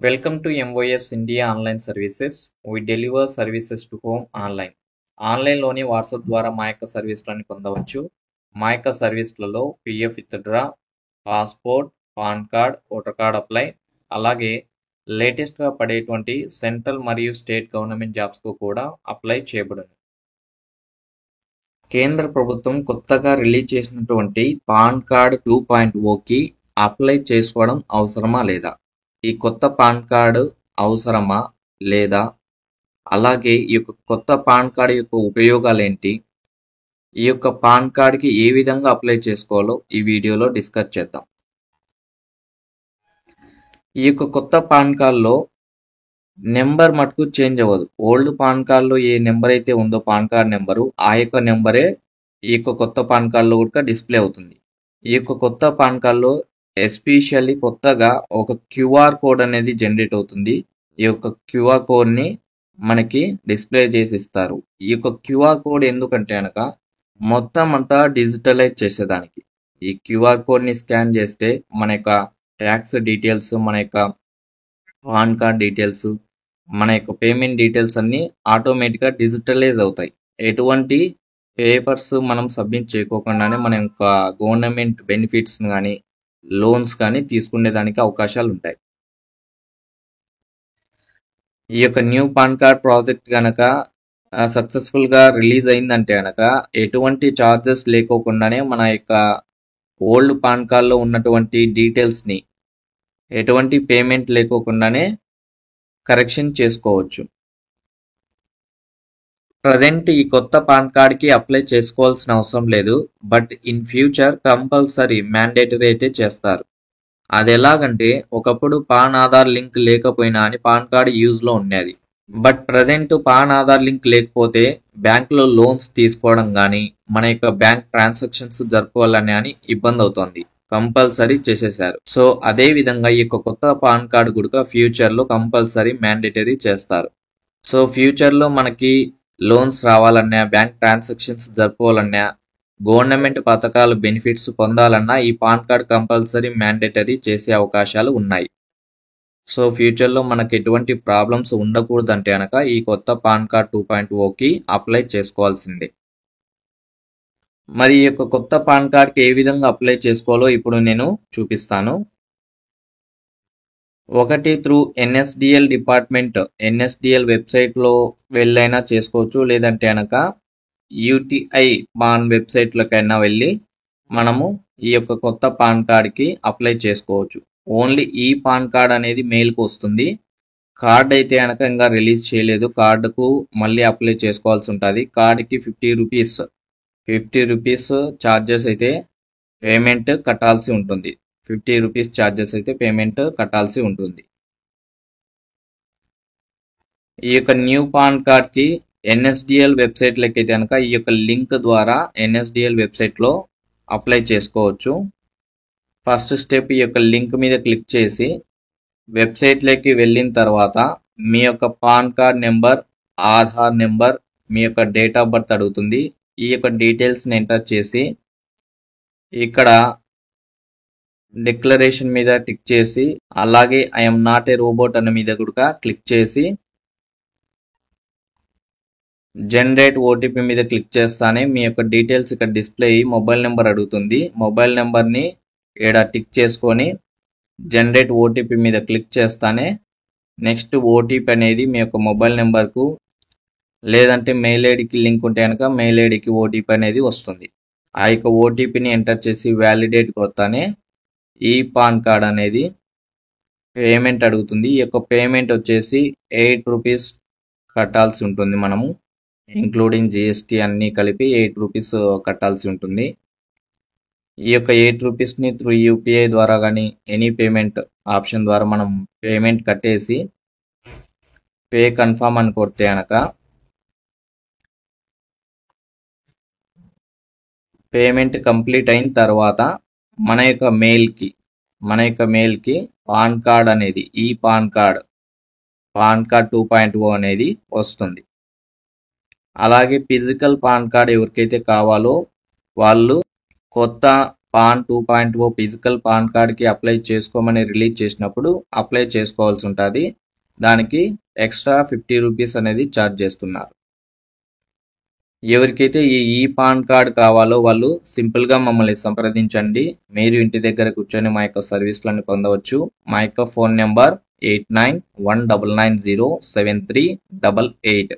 Welcome to MOS India Online Services. We deliver services to home online. ఆన్లైన్లోని WhatsApp ద్వారా మా యొక్క సర్వీస్లని పొందవచ్చు. మా యొక్క సర్వీస్లలో PF withdraw, passport, PAN card, voter card apply, అలాగే లేటెస్ట్గా పడేటువంటి సెంట్రల్ మరియు స్టేట్ గవర్నమెంట్ జాబ్స్కు కూడా అప్లై చేయబడును. కేంద్ర ప్రభుత్వం కొత్తగా రిలీజ్ చేసినటువంటి పాన్ కార్డ్ 2.0కి అప్లై చేసుకోవడం అవసరమా లేదా? ఈ కొత్త పాన్ కార్డు అవసరమా లేదా? అలాగే ఈ యొక్క కొత్త పాన్ కార్డు యొక్క ఉపయోగాలు ఏంటి? ఈ యొక్క పాన్ కార్డుకి ఏ విధంగా అప్లై చేసుకోవాలో ఈ వీడియోలో డిస్కస్ చేద్దాం. ఈ యొక్క కొత్త పాన్ కార్డులో నెంబర్ మటుకు చేంజ్ అవ్వదు. ఓల్డ్ పాన్ కార్డులో ఏ నెంబర్ అయితే ఉందో పాన్ కార్డ్ నెంబరు, ఆ యొక్క నెంబరే ఈ యొక్క కొత్త పాన్ కార్డులో కూడా డిస్ప్లే అవుతుంది. ఈ యొక్క కొత్త పాన్ కార్డులో ఎస్పెషల్లీ కొత్తగా ఒక క్యూఆర్ కోడ్ అనేది జనరేట్ అవుతుంది. ఈ యొక్క క్యూఆర్ కోడ్ని మనకి డిస్ప్లే చేసి ఇస్తారు. ఈ యొక్క క్యూఆర్ కోడ్ ఎందుకంటే కనుక మొత్తం అంతా డిజిటలైజ్ చేసేదానికి. ఈ క్యూఆర్ కోడ్ని స్కాన్ చేస్తే మన యొక్క ట్యాక్స్ డీటెయిల్స్, మన యొక్క పాన్ కార్డ్ డీటెయిల్స్, మన యొక్క పేమెంట్ డీటెయిల్స్ అన్నీ ఆటోమేటిక్గా డిజిటలైజ్ అవుతాయి. ఎటువంటి పేపర్స్ మనం సబ్మిట్ చేయకోకుండానే మన యొక్క గవర్నమెంట్ బెనిఫిట్స్ కానీ లోన్స్ కానీ తీసుకునేదానికి అవకాశాలు ఉంటాయి. ఈ యొక్క న్యూ పాన్ కార్డ్ ప్రాజెక్ట్ కనుక సక్సెస్ఫుల్గా రిలీజ్ అయిందంటే కనుక ఎటువంటి ఛార్జెస్ లేకోకుండానే మన యొక్క ఓల్డ్ పాన్ కార్డ్లో ఉన్నటువంటి డీటెయిల్స్ని ఎటువంటి పేమెంట్ లేకోకుండానే కరెక్షన్ చేసుకోవచ్చు. ప్రజెంట్ ఈ కొత్త పాన్ కార్డ్కి అప్లై చేసుకోవాల్సిన అవసరం లేదు. But in future compulsory mandatory అయితే చేస్తారు. అది ఎలాగంటే ఒకప్పుడు పాన్ ఆధార్ లింక్ లేకపోయినా అని పాన్ కార్డ్ యూజ్లో ఉండేది. But present pan Aadhaar link లేకపోతే బ్యాంకులో లోన్స్ తీసుకోవడం కానీ మన యొక్క బ్యాంక్ ట్రాన్సాక్షన్స్ జరుపుకోవాలని అని ఇబ్బంది అవుతుంది. కంపల్సరీ చేసేసారు. సో అదే విధంగా ఈ యొక్క కొత్త పాన్ కార్డు కూడా ఫ్యూచర్లో కంపల్సరీ మ్యాండేటరీ చేస్తారు. సో ఫ్యూచర్లో మనకి లోన్స్ రావాలన్నా, బ్యాంక్ ట్రాన్సాక్షన్స్ జరుపుకోవాలన్నా, గవర్నమెంట్ పథకాలు బెనిఫిట్స్ పొందాలన్నా ఈ పాన్ కార్డ్ కంపల్సరీ మ్యాండేటరీ చేసే అవకాశాలు ఉన్నాయి. సో ఫ్యూచర్లో మనకు ఎటువంటి ప్రాబ్లమ్స్ ఉండకూడదంటే కనుక ఈ కొత్త పాన్ కార్డ్ 2.0కి అప్లై చేసుకోవాల్సిందే. మరి ఈ యొక్క కొత్త పాన్ కార్డ్కి ఏ విధంగా అప్లై చేసుకోవాలో ఇప్పుడు నేను చూపిస్తాను. ఒకటి త్రూ ఎన్ఎస్డిఎల్ డిపార్ట్మెంట్, ఎన్ఎస్డిఎల్ వెబ్సైట్లో వెళ్ళైనా చేసుకోవచ్చు. లేదంటే కనుక యూటీఐ పాన్ వెబ్సైట్లోకైనా వెళ్ళి మనము ఈ యొక్క కొత్త పాన్ కార్డ్కి అప్లై చేసుకోవచ్చు. ఓన్లీ ఈ పాన్ కార్డ్ అనేది మెయిల్కి వస్తుంది. కార్డ్ అయితే కనుక ఇంకా రిలీజ్ చేయలేదు. కార్డుకు మళ్ళీ అప్లై చేసుకోవాల్సి ఉంటుంది. కార్డుకి 50 రూపీస్ ఛార్జెస్ అయితే పేమెంట్ కట్టాల్సి ఉంటుంది. 50 రూపీస్ ఛార్జెస్ అయితే పేమెంట్ కట్టాల్సి ఉంటుంది. ఈ యొక్క న్యూ పాన్ కార్డ్కి ఎన్ఎస్డిఎల్ వెబ్సైట్లోకి అయితే కనుక ఈ యొక్క లింక్ ద్వారా ఎన్ఎస్డిఎల్ వెబ్సైట్లో అప్లై చేసుకోవచ్చు. ఫస్ట్ స్టెప్ ఈ యొక్క లింక్ మీద క్లిక్ చేసి వెబ్సైట్లోకి వెళ్ళిన తర్వాత మీ యొక్క PAN card number, Aadhaar number, మీ యొక్క డేట్ ఆఫ్ బర్త్ అడుగుతుంది. ఈ యొక్క డీటెయిల్స్ని ఎంటర్ చేసి ఇక్కడ డిక్లరేషన్ మీద టిక్ చేసి అలాగే ఐఎమ్ నాట్ ఏ రోబోట్ అన్న మీద కూడా క్లిక్ చేసి జనరేట్ ఓటీపీ మీద క్లిక్ చేస్తానే మీ యొక్క డీటెయిల్స్ ఇక్కడ డిస్ప్లే అయ్యి మొబైల్ నెంబర్ అడుగుతుంది. మొబైల్ నెంబర్ని ఇక్కడ టిక్ చేసుకొని జనరేట్ ఓటీపీ మీద క్లిక్ చేస్తానే నెక్స్ట్ ఓటీపీ అనేది మీ యొక్క మొబైల్ నెంబర్కు లేదంటే మెయిల్ ఐడికి లింక్ ఉంటే కనుక మెయిల్ ఐడికి ఓటీపీ అనేది వస్తుంది. ఆ యొక్క ఓటీపీని ఎంటర్ చేసి వ్యాలిడేట్ కొడతానే ఈ పాన్ కార్డ్ అనేది పేమెంట్ అడుగుతుంది. ఈ యొక్క పేమెంట్ వచ్చేసి 8 రూపీస్ కట్టాల్సి ఉంటుంది. మనము ఇంక్లూడింగ్ జిఎస్టీ అన్నీ కలిపి 8 రూపీస్ కట్టాల్సి ఉంటుంది. ఈ యొక్క 8 రూపీస్ని త్రూ యూపీఐ ద్వారా కానీ ఎనీ పేమెంట్ ఆప్షన్ ద్వారా మనం పేమెంట్ కట్టేసి పే కన్ఫర్మ్ అని కొడితే కనుక పేమెంట్ కంప్లీట్ అయిన తర్వాత మన యొక్క మెయిల్కి పాన్ కార్డ్ అనేది ఈ పాన్ కార్డ్ 2.0 అనేది వస్తుంది. అలాగే ఫిజికల్ పాన్ కార్డ్ ఎవరికైతే కావాలో వాళ్ళు కొత్త పాన్ 2.0 ఫిజికల్ పాన్ కార్డ్కి అప్లై చేసుకోమని రిలీజ్ చేసినప్పుడు అప్లై చేసుకోవాల్సి ఉంటుంది. దానికి ఎక్స్ట్రా 50 రూపీస్ అనేది ఛార్జ్ చేస్తున్నారు. ఎవరికైతే ఈ పాన్ కార్డ్ కావాలో వాళ్ళు సింపుల్గా మమ్మల్ని సంప్రదించండి. మీరు ఇంటి దగ్గర కూర్చొని మా యొక్క సర్వీస్లను పొందవచ్చు. మా యొక్క ఫోన్ నెంబర్ 8919907388.